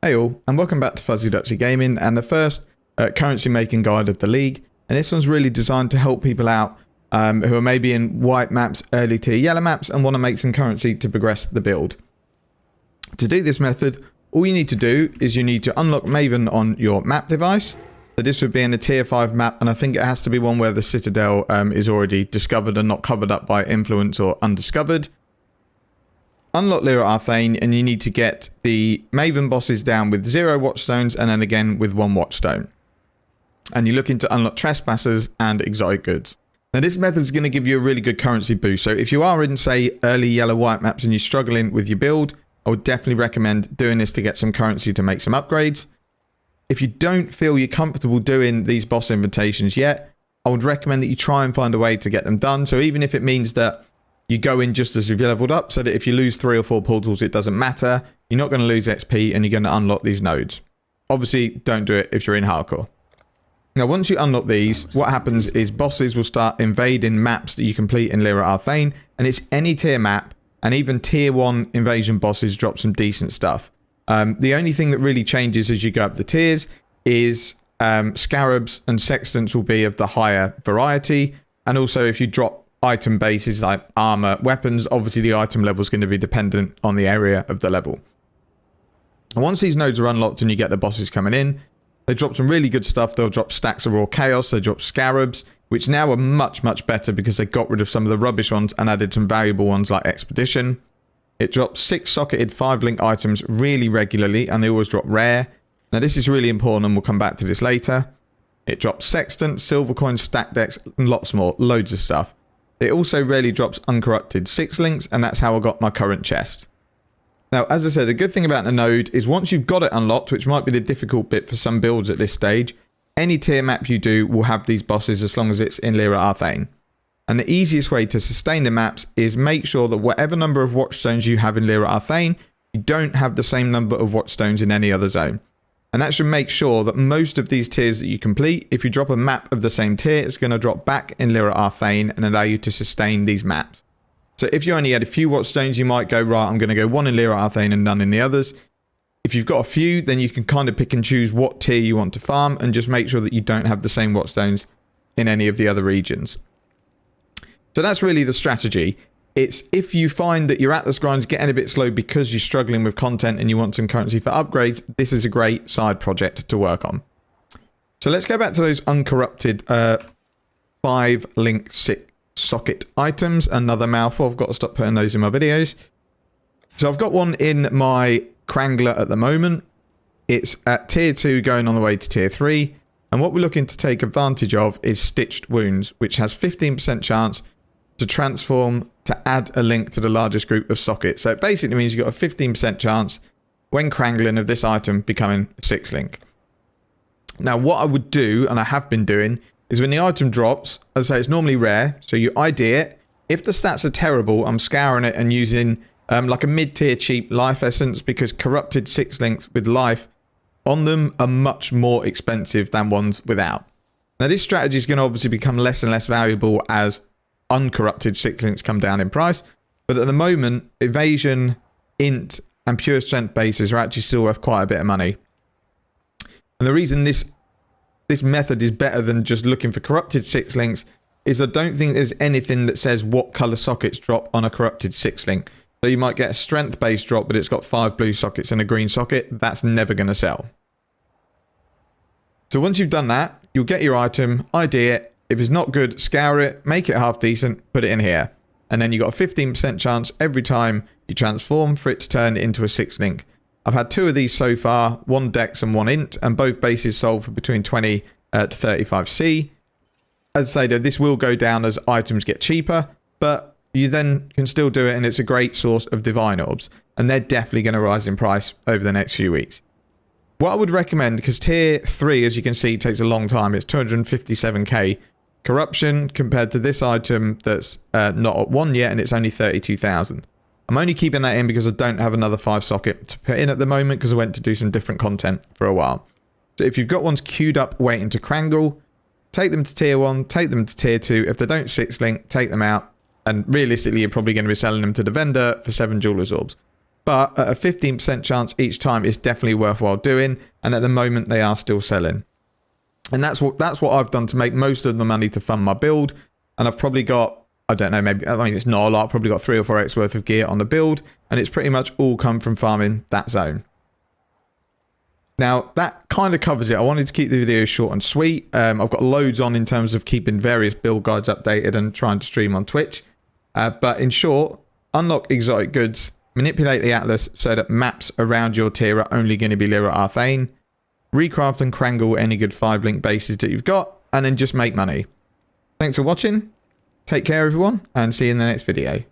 Hey all, and welcome back to Fuzzy Dutchy Gaming and the first currency making guide of the league. And this one's really designed to help people out who are maybe in white maps, early tier yellow maps, and want to make some currency to progress the build. To do this method, all you need to do is you need to unlock Maven on your map device. So this would be in a tier 5 map, and I think it has to be one where the Citadel is already discovered and not covered up by influence or undiscovered. Unlock Lira Arthain, and you need to get the Maven bosses down with 0 watchstones and then again with 1 watchstone. And you're looking to unlock Trespassers and exotic goods. Now this method is going to give you a really good currency boost. So if you are in, say, early yellow-white maps and you're struggling with your build, I would definitely recommend doing this to get some currency to make some upgrades. If you don't feel you're comfortable doing these boss invitations yet, I would recommend that you try and find a way to get them done. So even if it means that you go in just as you've leveled up, so that if you lose 3 or 4 portals, it doesn't matter. You're not going to lose XP and you're going to unlock these nodes. Obviously, don't do it if you're in hardcore. Now, once you unlock these, what happens is bosses will start invading maps that you complete in Lira Arthain, and it's any tier map, and even tier 1 invasion bosses drop some decent stuff. The only thing that really changes as you go up the tiers is scarabs and sextants will be of the higher variety, and also if you drop item bases like armor, weapons, obviously the item level is going to be dependent on the area of the level. And once these nodes are unlocked and you get the bosses coming in, they drop some really good stuff. They'll drop stacks of raw chaos, they drop scarabs, which now are much better because they got rid of some of the rubbish ones and added some valuable ones like expedition. It drops 6 socketed 5-link items really regularly, and they always drop rare. Now this is really important and we'll come back to this later. It drops sextant, silver coins, stack decks, and lots more, loads of stuff. It also rarely drops uncorrupted 6 links, and that's how I got my current chest. Now, as I said, the good thing about the node is once you've got it unlocked, which might be the difficult bit for some builds at this stage, any tier map you do will have these bosses as long as it's in Lira Arthain. And the easiest way to sustain the maps is make sure that whatever number of watchstones you have in Lira Arthain, you don't have the same number of watchstones in any other zone. And that should make sure that most of these tiers that you complete, if you drop a map of the same tier, it's going to drop back in Lira Arthain and allow you to sustain these maps. So if you only had a few watchstones, you might go, right, I'm going to go 1 in Lira Arthain and none in the others. If you've got a few, then you can kind of pick and choose what tier you want to farm and just make sure that you don't have the same watchstones in any of the other regions. So that's really the strategy. It's if you find that your Atlas grind's getting a bit slow because you're struggling with content and you want some currency for upgrades, this is a great side project to work on. So let's go back to those uncorrupted 5-link socket items. Another mouthful. I've got to stop putting those in my videos. So I've got one in my Krangler at the moment. It's at tier 2 going on the way to tier 3. And what we're looking to take advantage of is Stitched Wounds, which has 15% chance to transform to add a link to the largest group of sockets. So it basically means you've got a 15% chance when Krangling of this item becoming a 6-link. Now what I would do, and I have been doing, is when the item drops, as I say, it's normally rare, so you ID it. If the stats are terrible, I'm scouring it and using like a mid-tier cheap life essence, because corrupted 6-links with life on them are much more expensive than ones without. Now this strategy is going to obviously become less and less valuable as uncorrupted 6-links come down in price, but at the moment evasion, int and pure strength bases are actually still worth quite a bit of money. And the reason this method is better than just looking for corrupted 6-links is I don't think there's anything that says what color sockets drop on a corrupted 6-link. So you might get a strength base drop, but it's got 5 blue sockets and a green socket. That's never going to sell. So once you've done that, you'll get your item, ID it. If it's not good, scour it, make it half decent, put it in here. And then you've got a 15% chance every time you transform for it to turn into a 6-link. I've had 2 of these so far, 1 dex and 1 int, and both bases sold for between 20 to 35C. As I say though, this will go down as items get cheaper, but you then can still do it, and it's a great source of divine orbs. And they're definitely going to rise in price over the next few weeks. What I would recommend, because tier 3, as you can see, takes a long time, it's 257k. Corruption compared to this item that's not at 1 yet, and it's only 32,000. I'm only keeping that in because I don't have another 5 socket to put in at the moment because I went to do some different content for a while. So if you've got ones queued up waiting to Krangle, take them to tier 1, take them to tier 2. If they don't 6-link, take them out. And realistically, you're probably going to be selling them to the vendor for 7 Jeweler's Orbs. but at a 15% chance each time is definitely worthwhile doing. And at the moment they are still selling. And that's what I've done to make most of the money to fund my build. And I've probably got, I don't know, maybe, I mean, it's not a lot. I've probably got 3 or 4x worth of gear on the build. And it's pretty much all come from farming that zone. Now, that kind of covers it. I wanted to keep the video short and sweet. I've got loads on in terms of keeping various build guides updated and trying to stream on Twitch. But in short, unlock exotic goods, manipulate the Atlas so that maps around your tier are only going to be Lira Arthain, recraft and crangle any good 5-link bases that you've got, and then just make money. Thanks for watching. Take care, everyone, and see you in the next video.